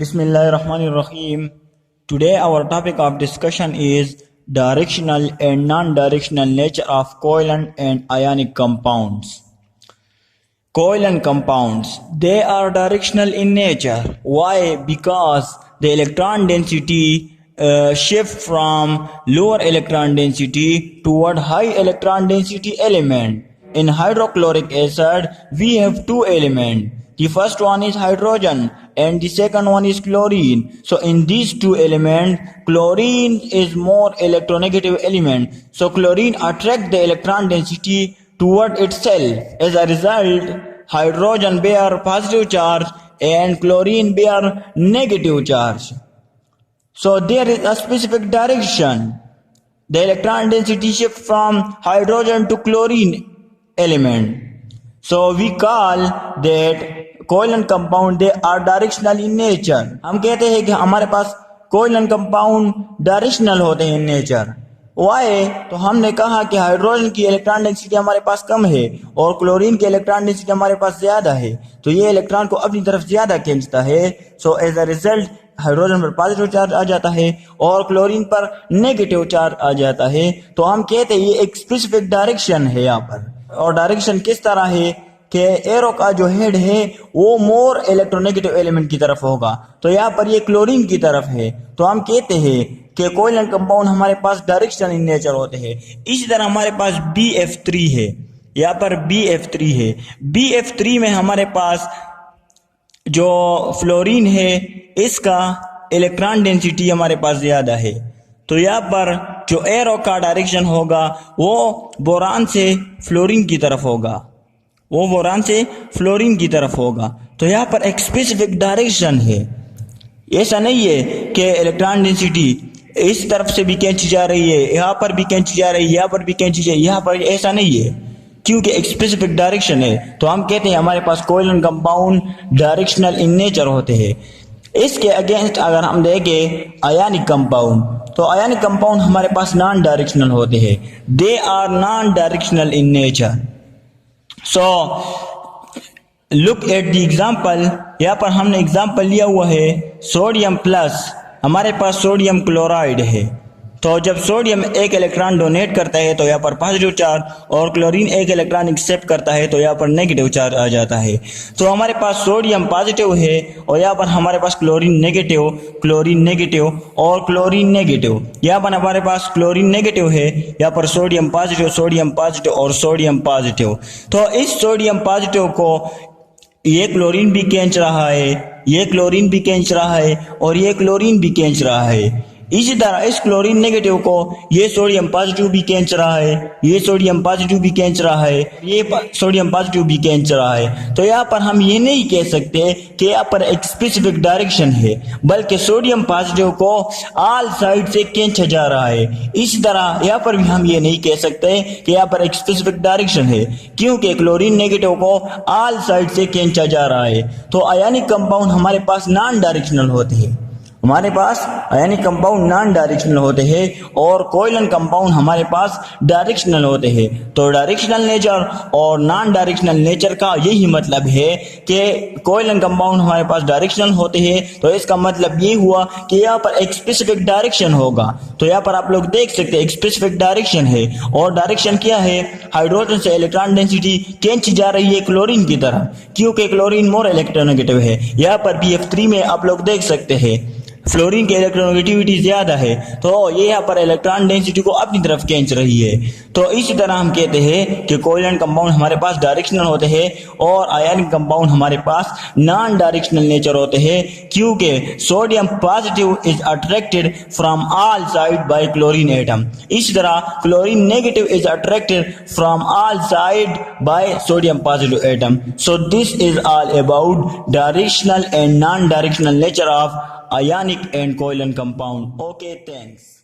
Bismillahirrahmanirrahim. Today our topic of discussion is directional and non-directional nature of covalent and ionic compounds. Covalent compounds, they are directional in nature. Why? Because the electron density shift from lower electron density toward high electron density element. In hydrochloric acid, we have two elements. The first one is hydrogen and the second one is chlorine. So in these two elements, chlorine is more electronegative element. So chlorine attracts the electron density toward itself. As a result, hydrogen bear positive charge and chlorine bear negative charge. So there is a specific direction. The electron density shift from hydrogen to chlorine element. So we call that covalent compound they are directional in nature. हम कहते हैं कि हमारे पास covalent compound directional होते हैं in nature. Y? तो हमने कहा कि हाइड्रोजन की इलेक्ट्रॉन डेंसिटी हमारे पास कम है और क्लोरीन की इलेक्ट्रॉन डेंसिटी हमारे पास ज्यादा है, तो ये इलेक्ट्रॉन को अपनी तरफ ज्यादा खींचता है. So as a result hydrogen पर पॉजिटिव चार्ज आ जाता है और क्लोरीन पर नेगेटिव चार्ज आ जाता है. तो हम कहते हैं ये एक स्पेसिफिक डायरेक्शन है यहाँ पर. और डायरेक्शन किस तरह है कि एरो का जो हेड है वो मोर इलेक्ट्रोनेगेटिव एलिमेंट की तरफ होगा. तो यहाँ पर ये क्लोरीन की तरफ है. तो हम कहते हैं कि कोवलेंट कंपाउंड हमारे पास डायरेक्शनल इन नेचर होते हैं. इसी तरह हमारे पास BF3 है. यहाँ पर BF3 है. BF3 में हमारे पास जो फ्लोरीन है इसका इलेक्ट्रॉन डेंसिटी हमारे पास ज्यादा है. तो यहाँ पर जो एरो का डायरेक्शन होगा वो बोरान से फ्लोरीन की तरफ होगा. वो बोरान से फ्लोरीन की तरफ होगा. तो यहाँ पर एक स्पेसिफिक डायरेक्शन है. ऐसा नहीं है कि इलेक्ट्रॉन डेंसिटी इस तरफ से भी खींची जा रही है, यहाँ पर भी खींची जा रही है, यहाँ पर भी खींची जा रही है, यहाँ पर ऐसा नहीं है क्योंकि एक स्पेसिफिक डायरेक्शन है. तो हम कहते हैं हमारे पास covalent compound directional in nature होते हैं. इसके अगेंस्ट अगर हम देखें आयनिक कंपाउंड, तो आयनिक कंपाउंड हमारे पास नॉन डायरेक्शनल होते हैं. They are non directional in nature. So look at the example. यहाँ पर हमने एग्जाम्पल लिया हुआ है सोडियम प्लस. हमारे पास सोडियम क्लोराइड है. तो जब सोडियम एक इलेक्ट्रॉन डोनेट करता है तो यहाँ पर पॉजिटिव चार्ज और क्लोरीन एक इलेक्ट्रॉन एक्सेप्ट करता है तो यहाँ पर नेगेटिव चार्ज आ जाता है. तो हमारे पास सोडियम पॉजिटिव है और यहाँ पर हमारे पास क्लोरीन नेगेटिव और क्लोरीन नेगेटिव. यहाँ पर हमारे पास क्लोरीन नेगेटिव है, यहाँ पर सोडियम पॉजिटिव और सोडियम पॉजिटिव. तो इस सोडियम पॉजिटिव को ये क्लोरीन भी खींच रहा है, ये क्लोरीन भी खींच रहा है और ये क्लोरीन भी खींच रहा है. इसी तरह इस क्लोरीन नेगेटिव को ये सोडियम पॉजिटिव भी खींच रहा है, ये सोडियम पॉजिटिव भी खींच रहा है, ये सोडियम पॉजिटिव भी खींच रहा है. तो यहाँ पर हम ये नहीं कह सकते कि यहाँ पर एक स्पेसिफिक डायरेक्शन है, बल्कि सोडियम पॉजिटिव को ऑल साइड से खींचा जा रहा है. इसी तरह यहाँ पर भी हम ये नहीं कह सकते कि यहाँ पर एक स्पेसिफिक डायरेक्शन है क्योंकि क्लोरीन नेगेटिव को ऑल साइड से खींचा जा रहा है. तो आयनिक कंपाउंड हमारे पास नॉन डायरेक्शनल होते हैं. हमारे पास आयनिक कंपाउंड नॉन डायरेक्शनल होते हैं और कोवलेंट कंपाउंड हमारे पास डायरेक्शनल होते हैं. तो डायरेक्शनल नेचर और नॉन डायरेक्शनल नेचर का यही मतलब है कि कोवलेंट कंपाउंड हमारे पास डायरेक्शनल होते हैं. तो इसका मतलब ये हुआ कि यहाँ पर एक स्पेसिफिक डायरेक्शन होगा. तो यहाँ पर आप लोग देख सकते हैं एक स्पेसिफिक डायरेक्शन है. और डायरेक्शन क्या है? हाइड्रोजन से इलेक्ट्रॉन डेंसिटी खींची जा रही है क्लोरीन की तरफ क्योंकि क्लोरीन मोर इलेक्ट्रोनेगेटिव है. यहाँ पर BF3 में आप लोग देख सकते हैं फ्लोरीन की इलेक्ट्रोनेगेटिविटी ज्यादा है, तो ये यहाँ पर इलेक्ट्रॉन डेंसिटी को अपनी तरफ खींच रही है. तो इसी तरह हम कहते हैं कि कोवलेंट कंपाउंड हमारे पास डायरेक्शनल होते हैं और आयनिक कंपाउंड हमारे पास नॉन डायरेक्शनल नेचर होते हैं क्योंकि sodium positive is attracted from all side by chlorine atom. इसी तरह chlorine negative is attracted from all side by sodium positive atom. So this is all about directional and non directional nature of ionic and covalent compound. Okay, thanks.